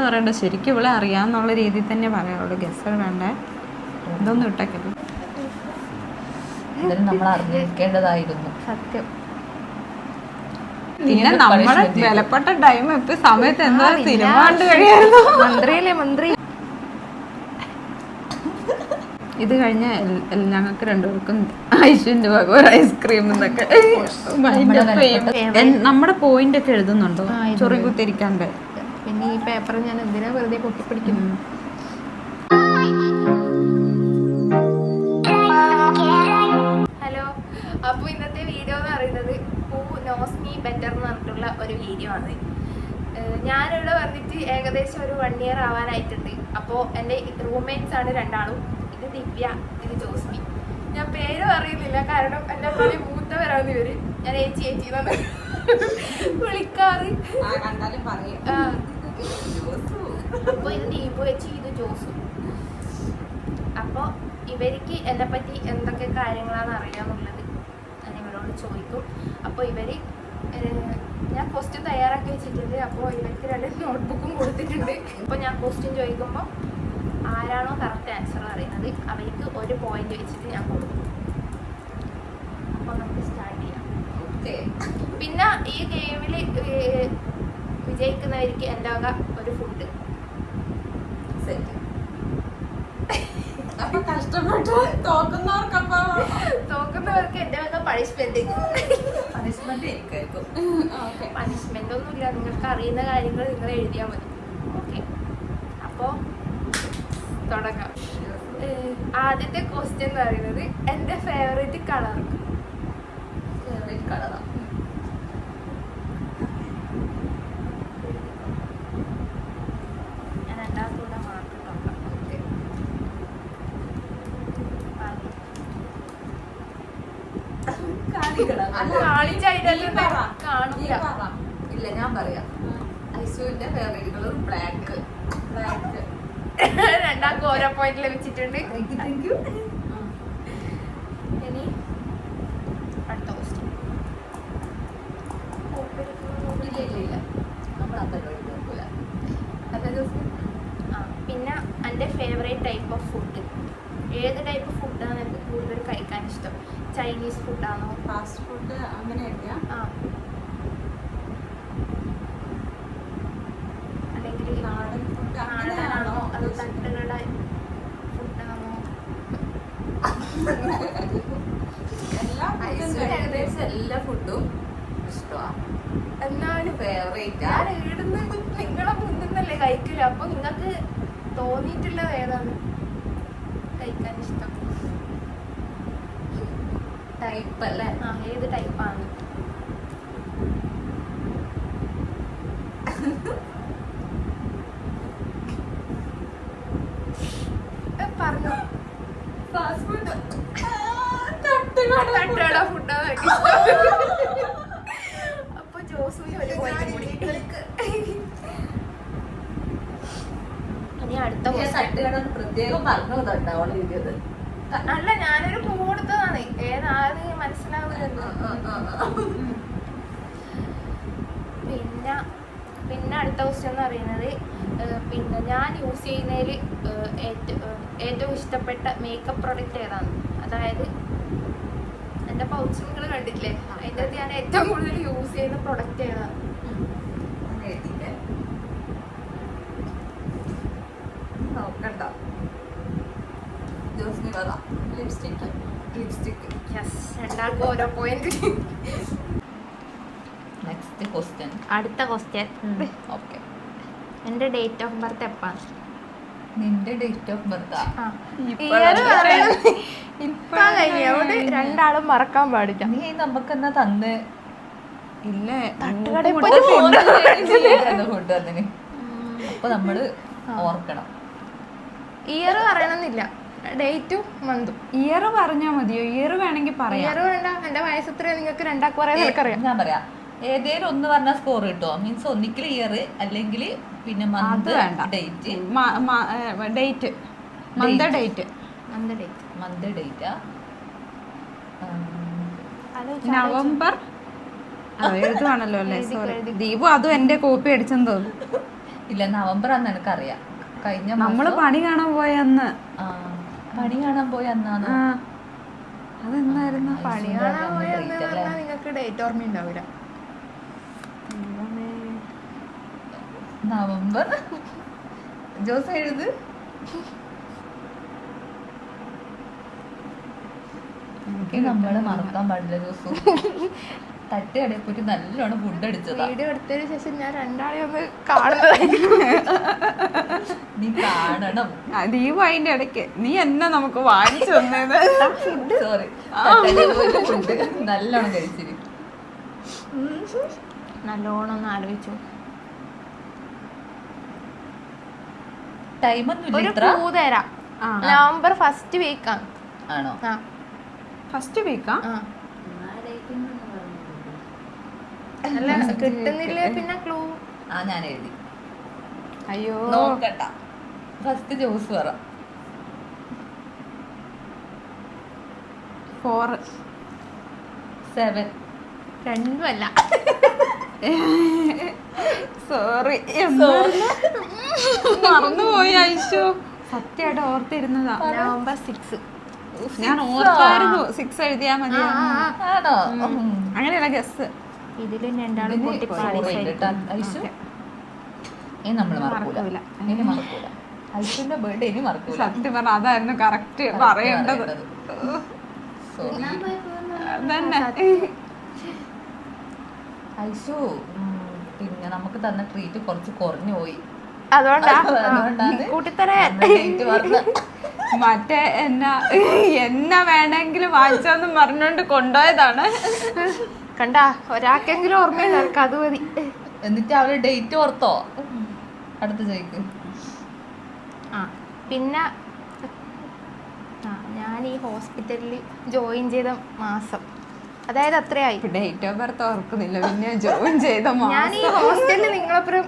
പറയണ്ട, ശരിക്കും ഇവിടെ അറിയാന്നുള്ള രീതിയിൽ തന്നെ പറയാവുള്ളൂ. ഗസ്സുകൾ വേണ്ടേ, ഇതൊന്നും ഇട്ടേക്കരുത്. നമ്മൾ അറിഞ്ഞിരിക്കേണ്ടതായിരുന്നു സത്യം. പിന്നെ നമ്മുടെ വിലപ്പെട്ട ടൈം ഇപ്പൊ സമയത്ത് എന്താ സിനിമ കണ്ടു കഴിയായിരുന്നു. മന്ത്രി ഇത് കഴിഞ്ഞ ഞങ്ങൾക്ക് രണ്ടുപേർക്കും ഐശ്വര്യന്റെ ഭാഗം ഒരു ഐസ്ക്രീം എന്നൊക്കെ നമ്മുടെ പോയിന്റ് ഒക്കെ എഴുതുന്നുണ്ടോ? ചൊറി കുത്തിരിക്കാണ്ട്. പിന്നെ ഈ പേപ്പർ ഞാൻ എന്തിനാ വെറുതെ പൊട്ടിപ്പിടിക്കുന്നു. ഹലോ, അപ്പോൾ ഇന്നത്തെ വീഡിയോ എന്ന് പറയുന്നത് ഹൂ നോസ് മീ ബെറ്റർ എന്ന് പറഞ്ഞിട്ടുള്ള ഒരു വീഡിയോ ആണ്. ഞാനിവിടെ വന്നിട്ട് ഏകദേശം ഒരു 1 year ആവാനായിട്ടുണ്ട്. അപ്പോൾ എൻ്റെ റൂംമേറ്റ്സ് ആണ് രണ്ടാളും. ഇത് ദിവ്യ, ഇത് ജോസ്മി. ഞാൻ പേര് പറയുന്നില്ല, കാരണം എൻ്റെ പോലെ മൂത്തവരാന്ന് ഇവര്. ഞാൻ ചേച്ചി എന്നാണ് വിളിക്കാറ്. അപ്പോൾ ഇത് ദീപു ചേച്ചി, ഇത് ജോസു. അപ്പോൾ ഇവർക്ക് എന്നെ പറ്റി എന്തൊക്കെ കാര്യങ്ങളാണെന്ന് അറിയാമെന്നുള്ളത് ഞാൻ ഇവരോട് ചോദിക്കും. അപ്പോൾ ഇവര് ഞാൻ ക്വസ്റ്റ്യൻ തയ്യാറാക്കി വെച്ചിട്ടുണ്ട്. അപ്പോൾ ഇവർക്ക് 2 നോട്ട്ബുക്കും കൊടുത്തിട്ടുണ്ട്. അപ്പോൾ ഞാൻ ക്വസ്റ്റ്യൻ ചോദിക്കുമ്പോൾ ആരാണോ കറക്റ്റ് ആൻസർ അറിയുന്നത് അവർക്ക് 1 point വെച്ചിട്ട് ഞാൻ കൊടുക്കും. അപ്പോൾ നമുക്ക് സ്റ്റാർട്ട് ചെയ്യാം. പിന്നെ ഈ ഗെയിമിൽ വിജയിക്കുന്നവർക്ക് എൻ്റെ വക ഒരു ഫുഡ് സെറ്റ്. തോക്കുന്നവർക്ക് എൻ്റെ വക പണിഷ്മെന്റ്. പണിഷ്മെന്റ് ഒന്നുമില്ല, നിങ്ങൾക്ക് അറിയുന്ന കാര്യങ്ങൾ നിങ്ങൾ എഴുതിയാൽ മതി. ഓക്കെ, അപ്പോൾ തുടങ്ങാം. ആദ്യത്തെ ക്വസ്റ്റ്യൻ എന്ന് പറയുന്നത് എൻ്റെ ഫേവറേറ്റ് കളർ. ഞാൻ രണ്ടാമത്തൂടെ മാർക്ക് നോക്കാം. ഇല്ല, ഞാൻ പറയാം. ഐസുവിന്റെ ഫേവറേറ്റ് കളർ ബ്ലാക്ക്. രണ്ടാൾക്കും ഓരോ പോയിന്റ് ലഭിച്ചിട്ടുണ്ട്. ഇനി അടുത്ത ക്വസ്റ്റ്യൻ. പിന്നെ എൻ്റെ ഫേവറേറ്റ് ടൈപ്പ് ഓഫ് ഫുഡ്. ഏത് ടൈപ്പ് ഫുഡാണ് എനിക്ക് കൂടുതൽ കഴിക്കാൻ ഇഷ്ടം? ചൈനീസ് ഫുഡാണോ, ഫാസ്റ്റ് ഫുഡ് അങ്ങനെയൊക്കെ? അല്ലെങ്കിൽ നാടനാണോ അതോ തട്ടുകട ഫുഡാണോ? ഏകദേശം എല്ലാ ഫുഡും ഇഷ്ടമാണ്. എന്നാലും ഫേവറേറ്റ് ഞാൻ ഇടുന്നത് നിങ്ങളെ മുന്നിന്നല്ലേ കഴിക്കില്ല. അപ്പൊ നിങ്ങൾക്ക് തോന്നിയിട്ടുള്ളത് ഏതാണ് കഴിക്കാൻ ഇഷ്ടം? ടൈപ്പ് അല്ലേ? ഏത് ടൈപ്പാണ്? പറഞ്ഞു. Fast food. തട്ടുകട ഫുഡാണ് ഇഷ്ടം. അപ്പൊ ജോസൂന് ഒരു പോയിന്റ് കൂടി. ഇനി അടുത്ത തട്ടുകട പ്രത്യേകം പറഞ്ഞത്. അല്ല, ഞാനൊരു ക്ലൂ കൊടുത്തതാണ്. ഏതാന്ന് മനസ്സിലാവുന്നുണ്ട്. പിന്നെ അടുത്ത ക്വസ്റ്റ്യൻ എന്ന് പറയുന്നത് പിന്നെ ഞാൻ യൂസ് ചെയ്യുന്നതിൽ ഏറ്റവും ഇഷ്ടപ്പെട്ട മേക്കപ്പ് പ്രൊഡക്റ്റ് ഏതാണ്? അതായത് എൻ്റെ പൗച്ച് നിങ്ങൾ കണ്ടിട്ടില്ലേ, അതിൻ്റെ അകത്ത് ഞാൻ ഏറ്റവും കൂടുതൽ യൂസ് ചെയ്യുന്ന പ്രൊഡക്റ്റ് ഏതാണ്? നോക്കണ്ട. ലിപ്സ്റ്റിക്. യെസ്, രണ്ടാൾക്കും ഓരോ പോയിന്റ്. Next question. അടുത്ത ക്വസ്റ്റ്യൻ. ഓക്കെ, എൻ്റെ ഡേറ്റ് ഓഫ് ബർത്ത് എപ്പാണ്? നിന്റെ ഡേറ്റ് ഓഫ് ബർത്ത് അതുകൊണ്ട് രണ്ടാളും മറക്കാൻ പാടില്ല. നീ നമുക്ക് എന്നാ തന്ന് ഇല്ലേ? ഫുഡ് തന്നിന്. അപ്പൊ നമ്മള് ഓർക്കണം. ഇയർ പറയണമെന്നില്ല, ഡേറ്റും മന്തും. ഇയർ പറഞ്ഞാൽ മതിയോ? ഇയർ വേണമെങ്കിൽ പറയാം. ഇയർ വേണ്ട, എന്റെ വയസ്സ് എത്ര നിങ്ങൾക്ക് രണ്ടാൾക്ക് പറയാൻ നിനക്കറിയാം. ഞാൻ പറയാം, ഏതേലും ഒന്ന് പറഞ്ഞാൽ സ്കോർ കിട്ടോ? മീൻസ് ഒന്നിക്കൽ ഇയർ അല്ലെങ്കിൽ പിന്നെ മന്ത് വേണ്ട, date. Date month date month ഡേറ്റാ? നവംബർ എഴുതുവാണല്ലോ അല്ലേ? സോറി ദീപു, അതും എന്റെ കോപ്പി അടിച്ചെന്ന് തോന്നുന്നു. ഇല്ല, നവംബർ ആണെന്ന് എനിക്കറിയാം. കഴിഞ്ഞ നമ്മള് പണി കാണാൻ പോയ അന്ന്. പണി കാണാൻ പോയ അന്നാണ്. അതെന്നായിരുന്നു? പണി കാണാൻ പോയെന്ന് പറഞ്ഞാൽ നിങ്ങൾക്ക് ഡേറ്റ് ഓർമ്മയുണ്ടാവില്ല. നവംബർ ജോസ് എഴുത്. നമ്മള് മറക്കാൻ പാടില്ല ജോസു. തട്ടുകടയിൽ പോയിട്ട് നല്ലോണം ഫുഡ് അടിച്ചതാ. വീഡിയോ എടുത്തതിന് ശേഷം ഞാൻ രണ്ടാളെ ഒന്ന് കാണുന്നതായിരിക്കും. നീ കാണണം. ദീപു അതിന്റെ ഇടയ്ക്ക് നീ എന്നെ നമുക്ക് വാങ്ങിച്ചു തന്നത്. സോറി, ഫുഡ് നല്ലോണം കഴിച്ചിരി. നല്ലോണം ഒന്ന് ആലോചിച്ചു. ടൈമൊന്നും ഒരു ഇല്ല. ക്ലൂ തരാം. നവംബർ ഫസ്റ്റ് വീക്കാണ്. ആണോ? ഫസ്റ്റ് വീക്കാ? അല്ല, കിട്ടുന്നില്ല. പിന്നെ ക്ലൂ ഞാൻ എഴുതി. അയ്യോ നോക്കട്ട. ഫസ്റ്റ് ജോസ് പറ. 4 7. രണ്ടുമല്ല. സോറി, മറന്നുപോയി ഐശു. സത്യമായിട്ട് ഓർത്തിരുന്നതാ. നവംബർ 6. ഞാൻ ഓർത്തായിരുന്നു 6 എഴുതിയാ മതി. ആണോ? അങ്ങനെയല്ല ഗസ്. ഇതിലും രണ്ടാളും കൂട്ടി നമ്മൾ മറക്കൂല. ഇനി മറക്കൂല. ഐശുവിന്റെ ബർത്ത്ഡേ ഇനി മറക്കൂല. സത്യം പറഞ്ഞ അതായിരുന്നു കറക്റ്റ് പറയേണ്ടത്. അതന്നെ. ഐശു പിന്നെ നമുക്ക് തന്ന ട്രീറ്റ് കുറച്ച് കുറഞ്ഞു പോയി. അതുകൊണ്ടാണ് കൂട്ടിത്തരേ. മറ്റേ എന്നാ വേണമെങ്കിലും വാങ്ങിച്ചോന്നും പറഞ്ഞോണ്ട് കൊണ്ടുപോയതാണ്. കണ്ടാ, ഒരാൾക്കെങ്കിലും ഓർമ്മയുണ്ടായിരിക്കും. അത് മതി. എന്നിട്ട് അവര് ഡേറ്റ് ഓർത്തോ? അടുത്ത ചോദിക്ക്. പിന്നെ ഞാൻ ഈ ഹോസ്പിറ്റലിൽ ജോയിൻ ചെയ്ത മാസം, അതായത് അത്രയായി. ഡേറ്റ് ഓഫ് ബർത്ത് ഓർക്കുന്നില്ല, പിന്നെ ജോയിൻ ചെയ്ത ഞാൻ ഈ ഹോസ്റ്റലിൽ നിങ്ങളപ്പുറം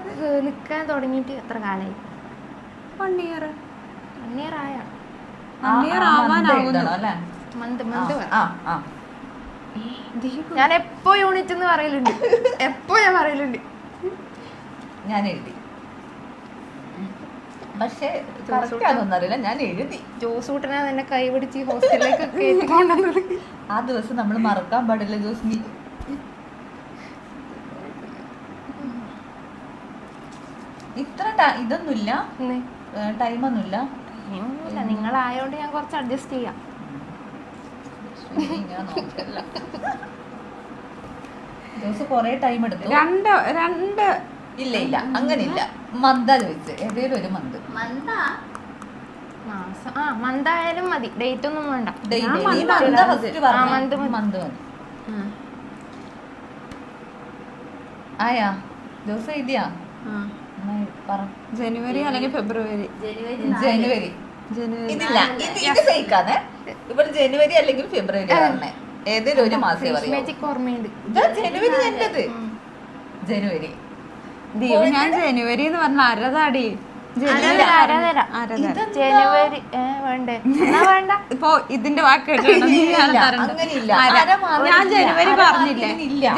നിൽക്കാൻ തുടങ്ങിയിട്ട് എത്ര കാലമായി? 1 year. 1 year ആയ. 1 year ആവാനാവുന്നു. മന്ത് ദീപു, ഞാൻ എപ്പോ യൂണിറ്റ് എന്ന് പറയലുണ്ട്. എപ്പോ ഞാൻ പറയലുണ്ട്. ഞാൻ എഴുതി. പക്ഷേ കറക്റ്റാണെന്നൊന്നും അറിയില്ല, ഞാൻ എഴുതി. ജോസൂട്ടനാ എന്നെ കൈപിടിച്ച് ഹോസ്റ്റലിലേക്ക് കയറ്റിക്കൊണ്ടു. ആ ദിവസം നമ്മൾ മറക്കാൻ പാടില്ല ജോസ്. നീ ഇത്ര ഇതൊന്നുമില്ല, ടൈമൊന്നുമില്ല. നിങ്ങളായോണ്ട് ഞാൻ കുറച്ച് അഡ്ജസ്റ്റ് ചെയ്യാം. ജോസ് കൊറേ ടൈം എടുത്തു. രണ്ട് ഇല്ല അങ്ങനില്ല. മന്താ ചോദിച്ചത്, ഏതേലും ഒരു മന്ത്. മാസം മന്തായാലും മതി, ഡേറ്റ് ഒന്നും വേണ്ട. മന്ത് മതി. ആയാ ജോസ് എഴുതിയാ? ജനുവരി അല്ലെങ്കിൽ ഫെബ്രുവരി. ജനുവരി. ഇതില്ല, ഇത് ഫേക്കാണ്. ഇവിടെ ജനുവരി അല്ലെങ്കിൽ ഫെബ്രുവരി പറഞ്ഞേ. ഏതൊരു ഒരു മാസം ഓർമ്മയുണ്ട്. ജനുവരി എന്റത്. ജനുവരി. ഞാൻ ജനുവരി എന്ന് പറഞ്ഞ അരതാടി. ജനുവരി വേണ്ടേ? വേണ്ട. ഇപ്പൊ ഇതിന്റെ വാക്ക് ഞാൻ ജനുവരി പറഞ്ഞില്ലേ?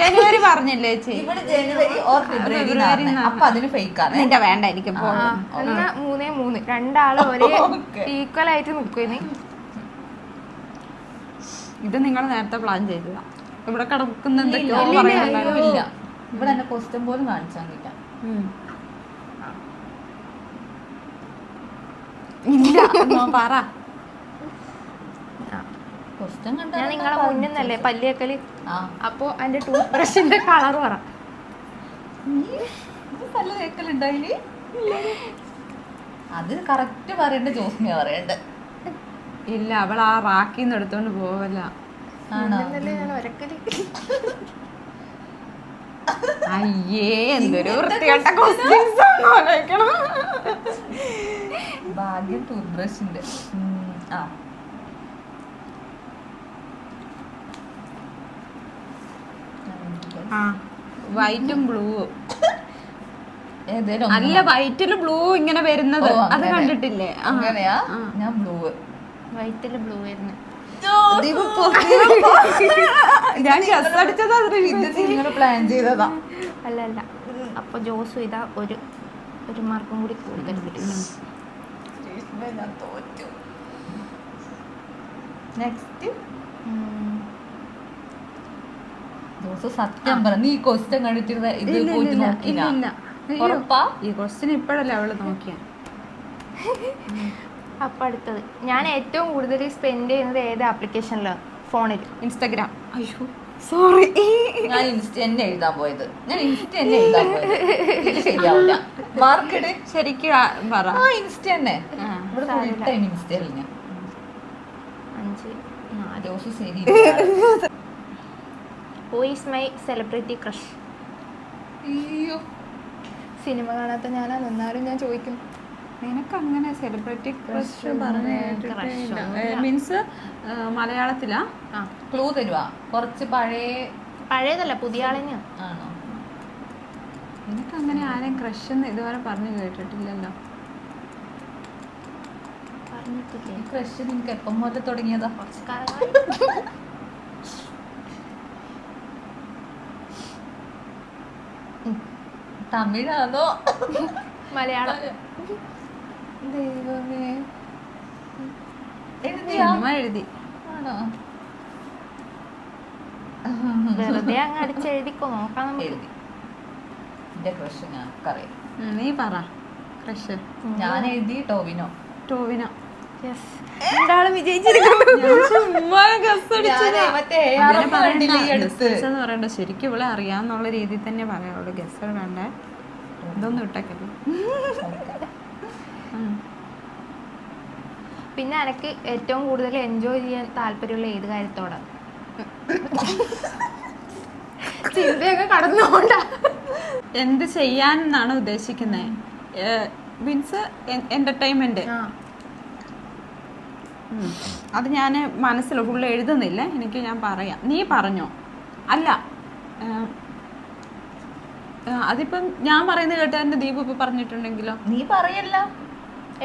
ജനുവരി പറഞ്ഞില്ലേ ചേച്ചി? ഇവിടെ ജനുവരി ഓർ ഫെബ്രുവരി. അപ്പൊ അതിന് ഫേക്കാണ്. നിന്റെ വേണ്ട, എനിക്ക് എന്നാ 3-3 രണ്ടാളും ഒരേ ഈക്വൽ ആയിട്ട് നിൽക്കുന്നു. ഇത് നിങ്ങൾ നേരത്തെ പ്ലാൻ ചെയ്തതാ. ഇവിടെ കിടക്കുന്ന എന്തൊക്കെയോ ഇല്ല. ഇവിടെ എന്നെ ക്വസ്റ്റ്യൻ പോലും കാണിച്ചാന്നില്ല. ഇല്ല, പറ. ക്വസ്റ്റ്യൻ കണ്ടാ ഞാൻ നിങ്ങളെ മുന്നിന്നല്ലേ പല്ലിയേക്കല്. അപ്പൊ എന്റെ ടൂത്ത് ബ്രഷിന്റെ കളർ പറ. പല്ല് തേക്കലുണ്ടായിന്? അത് കറക്റ്റ് പറയണ്ട ജോസ്മിയ പറയണ്ട. ഇല്ല, അവൾ ആ റാക്കിന്ന് എടുത്തോണ്ട് പോവല്ല. ഞാൻ ഒരക്കല്. അയ്യേ, എന്തൊരു വൃത്തികെട്ട ക്വസ്റ്റ്യൻസ് ആലോചിക്കണം. ഭാഗ്യം ടൂത്ത് ബ്രഷിന്റെ. വൈറ്റും ബ്ലൂവും. ഏതേലും അല്ല, വൈറ്റില് ബ്ലൂ ഇങ്ങനെ വരുന്നത് അത് കണ്ടിട്ടില്ലേ? അങ്ങനെയാ. ഞാൻ ബ്ലൂ. വൈറ്റില് ബ്ലൂ വരുന്നത്. ഞാൻ ഗസ് അടിച്ചതാ. നിങ്ങൾ പ്ലാൻ ചെയ്തതാ. അല്ല അല്ല. അപ്പൊ ജോസു ഇതാ ഒരു മാർക്കും കൂടി കൂടുതൽ കിട്ടും. ഞാൻ തോറ്റു. നെക്സ്റ്റ് ജോസു സത്യം പറ, നീ ക്വസ്റ്റ്യൻ കണ്ടിട്ട് ഇത് പോയിട്ട് നോക്കില്ല. ഉറപ്പാ? ഈ ക്വസ്റ്റ്യൻ ഇപ്പോഴല്ലേ അവള് നോക്കിയ. അപ്പൊ അടുത്തത്, ഞാൻ ഏറ്റവും കൂടുതൽ സ്പെൻഡ് ചെയ്യുന്നത് ഏത് ആപ്ലിക്കേഷനിലാണ്? ഫോണിൽ. ഇൻസ്റ്റാഗ്രാം. അയ്യോ സോറി, ഞാൻ ഇൻസ്റ്റ തന്നെ എഴുതാൻ പോയത്. ഇത് ശരിയാവില്ല. മാർക്കറ്റ് ശരിക്കും പറ. ഇൻസ്റ്റ തന്നെ. ഇവിടെ ഫുൾ ടൈം ഇൻസ്റ്റയിൽ ഞാൻ. 5 4. ജോസു ശരി. Who is my celebrity crush? അയ്യോ, സിനിമ കാണാത്ത ഞാനാ, എന്നാലും ഞാൻ ചോദിക്കുന്നു. നിനക്ക് അങ്ങനെ സെലിബ്രിറ്റി ക്രഷ് Crush മീൻസ് മലയാളത്തിലാ? ആ, ക്ലൂ തരുവാ. കുറച്ച് പഴയതല്ല, പുതിയ ആളെന്നെയാ. ആണോ? എനിക്ക് അങ്ങനെ ആരെയും ക്രഷ് എന്ന് ഇതുവരെ പറഞ്ഞു കേട്ടിട്ടില്ലല്ലോ. പറഞ്ഞിട്ടില്ലേ? ഈ ക്രഷ് നിനക്ക് എപ്പം മുതൽ തുടങ്ങിയതാ? കുറച്ച് കാലമായി. തമിഴാണോ മലയാളം. ദൈവമേ, സിനിമ എഴുതി. ആണോ? വെറുതെ അങ്ങ് അടിച്ചെഴുതിക്കോ, നോക്കാം നമുക്ക്. എഴുതി. എന്റെ ക്രഷ് ഞങ്ങൾക്കറിയാം. നീ പറ ക്രഷ്. ഞാൻ എഴുതി ടോവിനോ. ടോവിനോ. Yes. രണ്ടാളും വിജയിച്ചിരിക്കുന്നു. എന്ന് പറയണ്ട, ശരിക്കും ഇവിടെ അറിയാന്നുള്ള രീതിയിൽ തന്നെ പറയാവുള്ളൂ. ഗസ്സുകൾ വേണ്ടേ, ഇതൊന്നും ഇട്ടേക്കല്ലോ. പിന്നെ എനിക്ക് ഏറ്റവും കൂടുതൽ എൻജോയ് ചെയ്യാൻ താല്പര്യമുള്ള ഏത് കാര്യത്തോടെ? ചിന്തയൊക്കെ കടന്നുകൊണ്ട. എന്ത് ചെയ്യാനെന്നാണ് ഉദ്ദേശിക്കുന്നത്? Means entertainment. അത് ഞാൻ മനസ്സിൽ ഫുള്ള് എഴുതുന്നില്ല, എനിക്ക് ഞാൻ പറയാം. നീ പറഞ്ഞോ? അല്ല, അതിപ്പം ഞാൻ പറയുന്നത് കേട്ട് എന്റെ ദീപ് ഇപ്പൊ പറഞ്ഞിട്ടുണ്ടെങ്കിലോ? നീ പറയല്ല.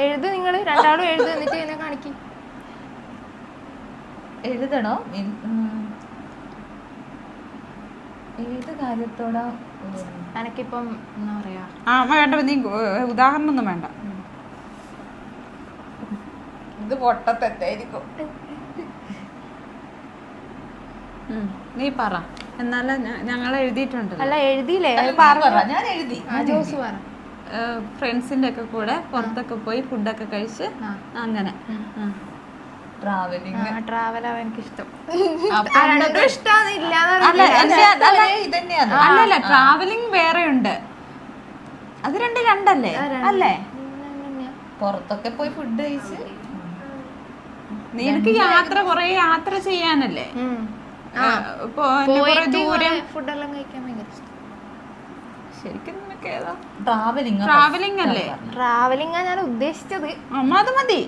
എഴുത്, നിങ്ങൾ രണ്ടാളും എഴുത്, എന്നിട്ട് എന്നെ കാണിക്കും. എഴുതണോ? ഏത് കാര്യത്തോടാ? എനിക്കിപ്പം എന്താ പറയാ, വേണ്ട, നീ ഉദാഹരണം ഒന്നും വേണ്ട. ഇത് പൊട്ടത്തെറ്റായിരിക്കും. നീ പറ, എന്നാലും ഞങ്ങൾ എഴുതിയിട്ടുണ്ട്. അല്ല എഴുതിയില്ലേ? ഞാൻ എഴുതി. ജോസ് പറ. ഫ്രണ്ട്സിന്റെ ഒക്കെ കൂടെ പുറത്തൊക്കെ പോയി ഫുഡൊക്കെ കഴിച്ച് അങ്ങനെ. ട്രാവൽ ആവാൻ എനിക്ക് ഇഷ്ടം. അല്ലല്ല, ട്രാവലിംഗ് വേറെ ഉണ്ട്. അത് രണ്ടല്ലേ? അല്ലേ? പുറത്തൊക്കെ പോയി ഫുഡ് കഴിച്ച്. നിനക്ക് കൊറേ യാത്ര ചെയ്യാനല്ലേ? ദൂരം ഫുഡെല്ലാം കഴിക്കാൻ ഭയങ്കര ഇഷ്ടം. ശരിക്കും നിനക്ക് ഏതാ? ട്രാവലിംഗ് അല്ലേ? ട്രാവലിംഗാ ഞാൻ ഉദ്ദേശിച്ചത്. അത് മതി.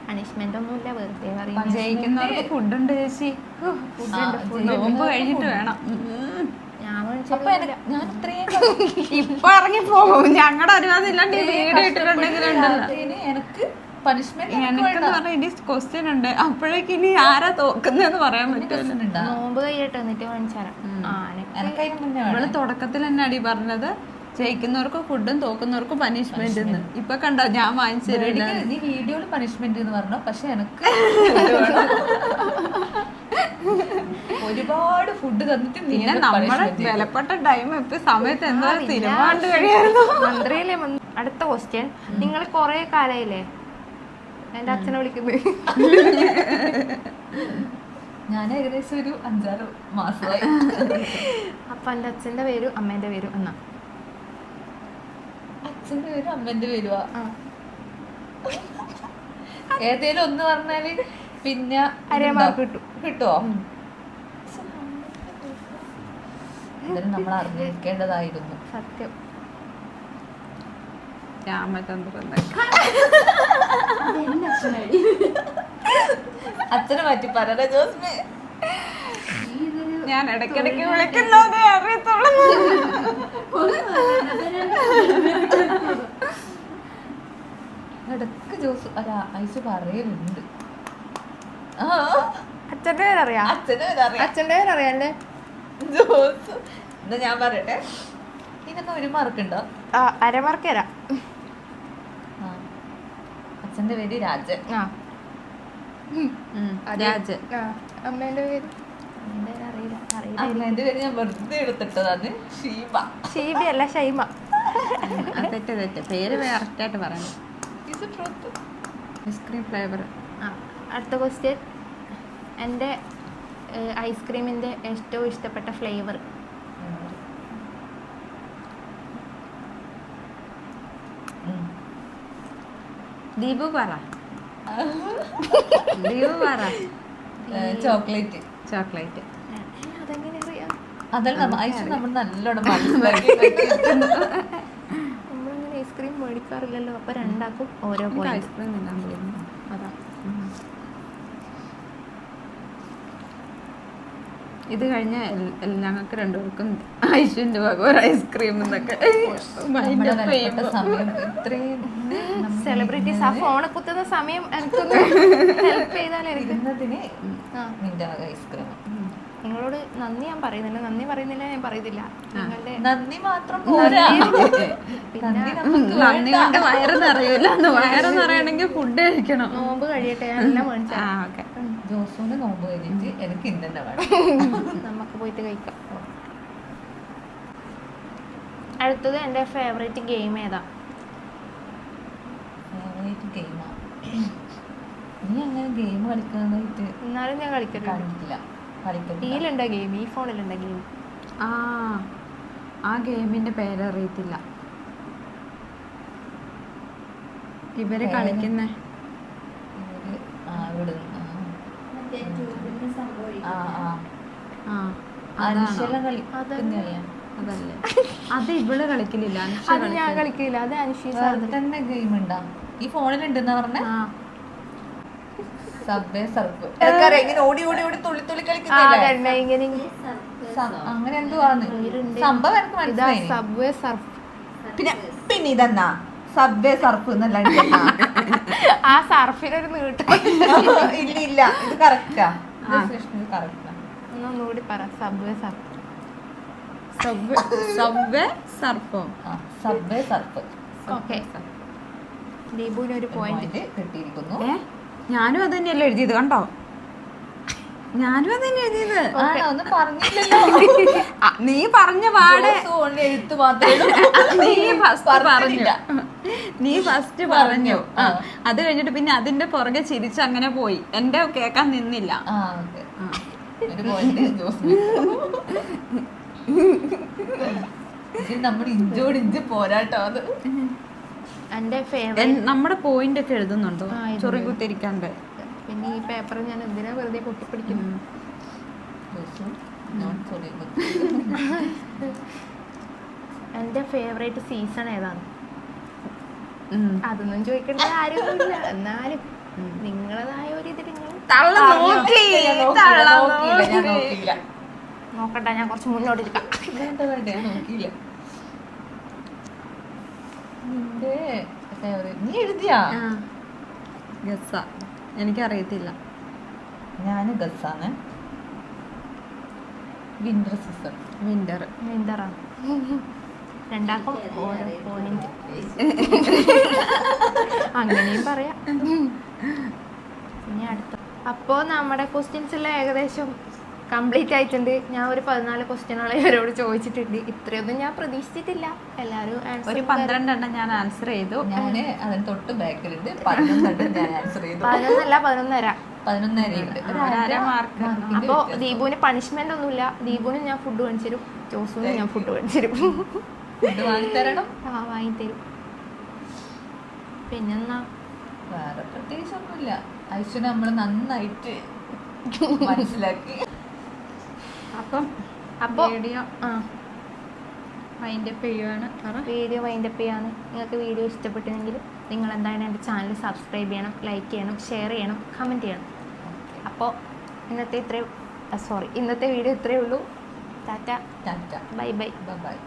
പണിഷ്മെന്റ് ഒന്നുമില്ല, വെറുതെ പറയും. ജയിക്കുന്നവർക്ക് ഫുഡുണ്ട് ചേച്ചി. നോമ്പ് കഴിഞ്ഞിട്ട് വേണം. ഇപ്പൊ ഇറങ്ങി പോകും. ഞങ്ങളുടെ അനുവാദം ഇല്ലാണ്ട് വീഡിയോ ഇട്ടിട്ടുണ്ടെങ്കിലുണ്ടല്ലോ. എനിക്കെന്ന് പറഞ്ഞാൽ ഇനി ക്വസ്റ്റ്യൻ ഉണ്ട്. അപ്പോഴേക്ക് ഇനി ആരാ തോക്കുന്നതെന്ന് പറയാൻ പറ്റില്ല. നോമ്പ് കഴിയട്ടെ, എന്നിട്ട് കാണിച്ചാരാം. ഇവള് തുടക്കത്തിൽ തന്നെ അടി പറഞ്ഞത് ജയിക്കുന്നവർക്ക് ഫുഡും തോക്കുന്നവർക്ക് പനിഷ്മെന്റ്. ഇപ്പൊ കണ്ടോ, ഞാൻ വാങ്ങിച്ചു തരില്ല. നീ വീഡിയോയില് പനിഷ്മെന്റ് എന്ന് പറഞ്ഞു, പക്ഷെ എനിക്ക് ഒരുപാട് ഫുഡ് തന്നിട്ട്. പിന്നെ നമ്മുടെ വിലപ്പെട്ട ടൈം ഇപ്പൊ സമയത്ത് എന്താ സിനിമ കണ്ടു കഴിയായിരുന്നു. മന്ത്രിയല്ലേ. അടുത്ത ക്വസ്റ്റ്യൻ, നിങ്ങൾ കൊറേ കാലായില്ലേ എന്റെ അച്ഛനെ വിളിക്കുന്നത്? ഞാൻ ഏകദേശം ഒരു 5-6 മാസമായി. അപ്പൊ എന്റെ അച്ഛന്റെ പേരും അമ്മേന്റെ പേരും എന്നാ? അച്ഛന്റെ പേരും അമ്മേന്റെ പേരുവാ. ഏതേലും ഒന്ന് പറഞ്ഞാല് പിന്നെ മാർക്ക് കിട്ടുവോ? എന്തായാലും നമ്മൾ അറിഞ്ഞിരിക്കേണ്ടതായിരുന്നു. സത്യം. രാമചന്ദ്രൻ. അച്ഛനെ മാറ്റി പറ ജോസ്മേ. ഞാൻ ഇടയ്ക്കിടയ്ക്ക് വിളിക്കുന്നതേ അറിയത്തുള്ളൂ. ഇടക്ക് ജോസ് ഐസ് പറയലുണ്ട്. ആ, അച്ഛൻ്റെ പേരറിയാം. അച്ഛനും ഇതറിയാം. അച്ഛൻ്റെ പേരറിയാല്ലേ? ജോസ്. എന്നാ ഞാൻ പറയട്ടെ, ഇതിനൊന്നും ഒരു മാർക്കുണ്ടോ? അരമാർക്ക് തരാം. അച്ഛന്റെ പേര് രാജൻ. ആ രാജ്. അമ്മേൻ്റെ പേര് അറിയില്ല. അമ്മേന്റെ പേര് ഞാൻ വെറുതെ എടുത്തിട്ടതാണ്, ഷീബ. ഷീബി അല്ല, ഷൈമ. തെറ്റ് പേര് കറക്റ്റായിട്ട് പറയണം. ഇത് ട്രൂത്ത്. Ice cream flavour. അടുത്ത ക്വസ്റ്റ്യൻ, എൻ്റെ ഐസ്ക്രീമിൻ്റെ ഏറ്റവും ഇഷ്ടപ്പെട്ട ഫ്ലേവർ. ദീപു പറ. ദീപു പറ. ചോക്ലേറ്റ്. ചോക്ലേറ്റ്. അതെങ്ങനെ അറിയാം? അതല്ല ഐസ് നമ്മൾ നല്ലോണം മനസ്സിലാക്കി. നമ്മളിങ്ങനെ ഐസ്ക്രീം മേടിക്കാറില്ലല്ലോ. അപ്പോൾ രണ്ടാക്കും ഓരോ പോയിന്റ്. ഐസ്ക്രീം തിന്നാൻ പോയിരുന്നു. അതാ. ഇത് കഴിഞ്ഞ ഞങ്ങൾക്ക് രണ്ടുപേർക്കും ഐശ്വന്റെ വക ഒരു ഐസ്ക്രീം എന്നൊക്കെ നമ്മുടെ വിലപ്പെട്ട സമയം ഇത്രയും സെലിബ്രിറ്റീസ് ആ ഫോണ് കുത്തുന്ന സമയം എനിക്കൊന്ന് ഹെൽപ്പ് ചെയ്താൽ എനിക്ക് ഇരുന്നതിന് ആ നിന്റെ വക ഐസ്ക്രീം. നിങ്ങളോട് നന്ദി ഞാൻ പറയുന്നില്ല, ഞാൻ പറയുന്നില്ല. നിങ്ങളുടെ നന്ദി മാത്രം പോരാ. പിന്നെ നന്ദി കൊണ്ട് വയറ് നിറയൂല. വയറ് നിറയണമെങ്കിൽ ഫുഡ് കഴിക്കണം. നോമ്പ് കഴിയട്ടെ, ഞാൻ എല്ലാം മേടിച്ചാ. ഓക്കെ. ജോസൂന് നോമ്പ് കഴിഞ്ഞിട്ട് എനിക്ക് ഇന്നെ വേണം. നമുക്ക് പോയിട്ട് കഴിക്കാം. അടുത്തത് എൻ്റെ ഫേവറേറ്റ് ഗെയിം ഏതാ? ഫേവറേറ്റ് ഗെയിമാ. നീ അങ്ങനെ ഗെയിം കളിക്കുന്നതായിട്ട് എന്നാലും ഞാൻ കളിക്കട്ടെ. കണ്ടിട്ടില്ല. കളിക്കട്ടില്ല. ഇതിലുണ്ടോ ഗെയിം? ഈ ഫോണിലുണ്ടോ ഗെയിം? ആ ഗെയിമിന്റെ പേരറിയത്തില്ല. ഇവര് കളിക്കുന്ന അതല്ലേ? അത് ഇവള് കളിക്കലില്ല. അത് ഞാൻ കളിക്കില്ല. അത് തന്നെ ഗെയിം ഉണ്ടാ ഈ ഫോണിലുണ്ടെന്നാ പറഞ്ഞ സബ്വേ സർഫ്. ഇങ്ങനെ ഓടി ഓടി ഓടി തുള്ളി തുള്ളി കളിക്കുന്നില്ല. ഇങ്ങനെ അങ്ങനെ എന്തുവാന്ന് സംഭവം എനിക്ക് മനസ്സിലായി. Subway surf. പിന്നെ ഇതെന്നാ സബ്വേ സർഫ് എന്നല്ല. ആ സർഫിനൊരു നീട്ടം ഇല്ല ഇല്ല, ഇത് കറക്റ്റാ. കറക്റ്റാ. ഒന്നുകൂടി പറ. Subway Surf. സബ്വേ സർഫോ? Subway Surf. ഓക്കെ. ദീപുവിനൊരു പോയിന്റ് കിട്ടിയിരിക്കുന്നു. ഞാനും അത് തന്നെയല്ലേ എഴുതിയത്, കണ്ടോ? ഞാനും അത് തന്നെ എഴുതിയത്. ഒന്നും പറഞ്ഞില്ലല്ലോ. നീ പറഞ്ഞ പാടെ എഴുത്ത് മാത്രമേ നീ ഫസ്റ്റ് പറഞ്ഞു. അത് കഴിഞ്ഞിട്ട് പിന്നെ അതിന്റെ പുറകെ ചിരിച്ച് അങ്ങനെ പോയി. എന്റെ കേക്കാൻ നിന്നില്ല. നമ്മുടെ ഇഞ്ചോട് ഇഞ്ച് പോരാട്ടോ. അത് എന്റെ ഫേവറേറ്റ്. നമ്മുടെ പോയിന്റ് ഒക്കെ എഴുതുന്നുണ്ടോ? ചൊറി കുത്തിരിക്കാണ്ട്. പിന്നെ ഈ പേപ്പർ ഞാൻ എന്തിനാ വെറുതെ പൊട്ടിപ്പിടിക്കുന്നു? എന്റെ ഫേവറേറ്റ് സീസൺ ഏതാണ്? അതൊന്നും ചോദിക്കേണ്ട കാര്യമൊന്നുമില്ല. എന്നാലും നിങ്ങളതായ ഒരു ഇത് നോക്കട്ടെ. ഞാൻ കുറച്ച് മുന്നോട്ടിരിക്കാം. നീ എഴുതിയാ? ഗസ്സാ. എനിക്കറിയത്തില്ല. ഞാന് ഗസ്സാണ്. Winter season. വിന്ററാണ്. രണ്ടാക്കും ഓരോ പോയിന്റ്. അങ്ങനെയും പറയാം. ഇനി അടുത്ത. അപ്പോൾ നമ്മുടെ ക്വസ്റ്റ്യൻസ് എല്ലാം ഏകദേശം കംപ്ലീറ്റ് ആയിട്ടുണ്ട്. ഞാൻ ഒരു 14 ക്വസ്റ്റ്യനുകൾ ഇവരോട് ചോദിച്ചിട്ടുണ്ട്. ഇത്രയൊന്നും ഞാൻ പ്രതീക്ഷിച്ചിട്ടില്ല. എല്ലാവരും ഒരു 12 എണ്ണം ഞാൻ ആൻസർ ചെയ്തു. ഞാന് അതിന് തൊട്ട് ബാക്കിലുണ്ട് 11 ഞാൻ ആൻസർ ചെയ്തു. 11 11.5. 11.5 മാർക്ക്. അപ്പോൾ ദീപുവിന് പണിഷ്മെന്റ് ഒന്നുമില്ല. ദീപുവിന് ഞാൻ ഫുഡ് മേടിച്ചു തരും, ജോസുവിന് ഞാൻ ഫുഡ് മേടിച്ചു തരും. ഫുഡ് വാങ്ങിത്തരണം. വാങ്ങിത്തരും. പിന്നെന്നാ വേറെ പ്രത്യേകിച്ചൊന്നുമില്ല. ഐശ്വര്യ നമ്മള് നന്നായിട്ട് മനസ്സിലാക്കി. അപ്പോൾ വീഡിയോ വൈൻഡപ്പ് ചെയ്യുവാണ്. വീഡിയോ വൈൻഡപ്പ് ചെയ്യാണ്. നിങ്ങൾക്ക് വീഡിയോ ഇഷ്ടപ്പെട്ടെങ്കിൽ നിങ്ങൾ എന്തായാലും എൻ്റെ ചാനൽ സബ്സ്ക്രൈബ് ചെയ്യണം, ലൈക്ക് ചെയ്യണം, ഷെയർ ചെയ്യണം, കമൻറ്റ് ചെയ്യണം. അപ്പോൾ ഇന്നത്തെ വീഡിയോ ഇത്രയേ ഉള്ളൂ. Tata. Tata. Bye bye. By.